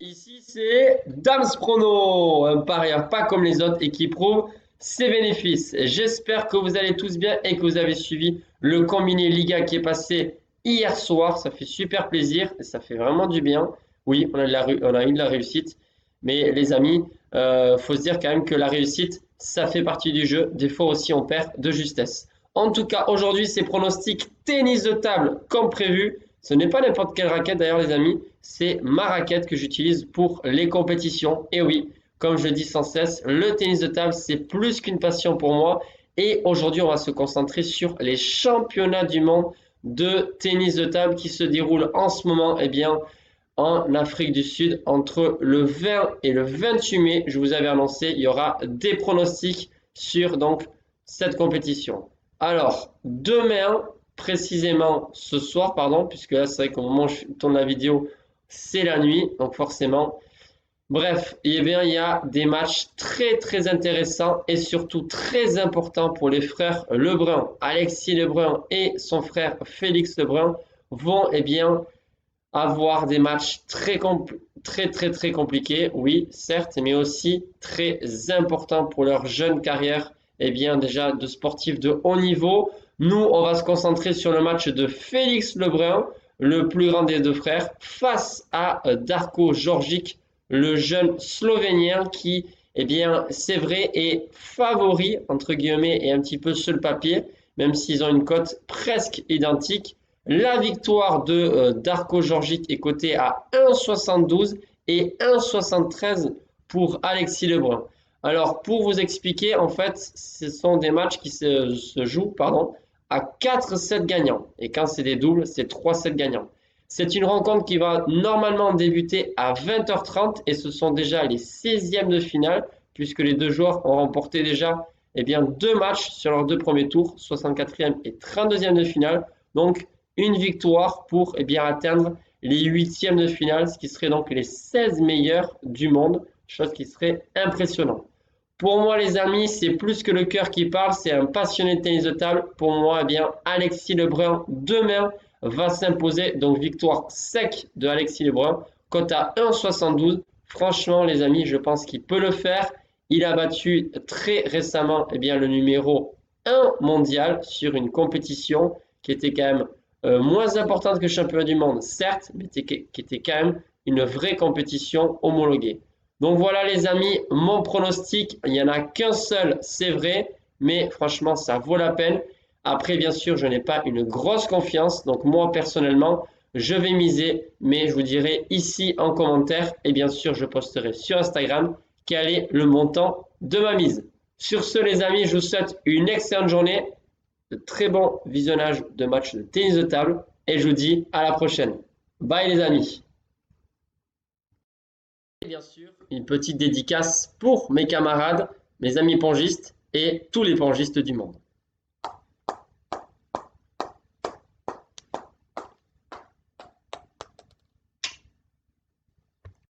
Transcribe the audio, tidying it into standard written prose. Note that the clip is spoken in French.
Ici, c'est Dams Prono, un parieur pas comme les autres et qui prouve ses bénéfices. J'espère que vous allez tous bien et que vous avez suivi le combiné Liga qui est passé hier soir. Ça fait super plaisir et ça fait vraiment du bien. Oui, on a eu de la réussite, mais les amis, faut se dire quand même que la réussite, ça fait partie du jeu. Des fois aussi, on perd de justesse. En tout cas, aujourd'hui, c'est pronostic tennis de table comme prévu. Ce n'est pas n'importe quelle raquette d'ailleurs les amis, c'est ma raquette que j'utilise pour les compétitions. Et oui, comme je dis sans cesse, le tennis de table c'est plus qu'une passion pour moi. Et aujourd'hui on va se concentrer sur les championnats du monde de tennis de table qui se déroulent en ce moment en Afrique du Sud entre le 20 et le 28 mai. Je vous avais annoncé, il y aura des pronostics sur cette compétition. Alors, demain, précisément ce soir, pardon, puisque là, c'est vrai qu'au moment où je tourne la vidéo, c'est la nuit, donc forcément. Bref, eh bien, il y a des matchs très très intéressants et surtout très importants pour les frères Lebrun. Alexis Lebrun et son frère Félix Lebrun vont avoir des matchs très compliqués, oui, certes, mais aussi très importants pour leur jeune carrière, déjà de sportifs de haut niveau. Nous, on va se concentrer sur le match de Félix Lebrun, le plus grand des deux frères, face à Darko Djordjic, le jeune Slovénien qui, c'est vrai, est favori, entre guillemets, et un petit peu sur le papier, même s'ils ont une cote presque identique. La victoire de Darko Djordjic est cotée à 1,72 et 1,73 pour Alexis Lebrun. Alors, pour vous expliquer, en fait, ce sont des matchs qui se jouent à 4 sets gagnants. Et quand c'est des doubles, c'est 3 sets gagnants. C'est une rencontre qui va normalement débuter à 20h30 et ce sont déjà les 16e de finale, puisque les deux joueurs ont remporté déjà deux matchs sur leurs deux premiers tours, 64e et 32e de finale. Donc, une victoire pour atteindre les 8e de finale, ce qui serait donc les 16 meilleurs du monde, chose qui serait impressionnant. Pour moi, les amis, c'est plus que le cœur qui parle, c'est un passionné de tennis de table. Pour moi, Alexis Lebrun, demain, va s'imposer. Donc, victoire sec de Alexis Lebrun, cote à 1,72. Franchement, les amis, je pense qu'il peut le faire. Il a battu très récemment le numéro 1 mondial sur une compétition qui était quand même moins importante que le championnat du monde, certes, mais qui était quand même une vraie compétition homologuée. Donc voilà les amis, mon pronostic, il n'y en a qu'un seul, c'est vrai, mais franchement ça vaut la peine. Après bien sûr je n'ai pas une grosse confiance, donc moi personnellement je vais miser, mais je vous dirai ici en commentaire et bien sûr je posterai sur Instagram quel est le montant de ma mise. Sur ce les amis, je vous souhaite une excellente journée, de très bon visionnage de matchs de tennis de table et je vous dis à la prochaine. Bye les amis. Et bien sûr, une petite dédicace pour mes camarades, mes amis pongistes et tous les pongistes du monde.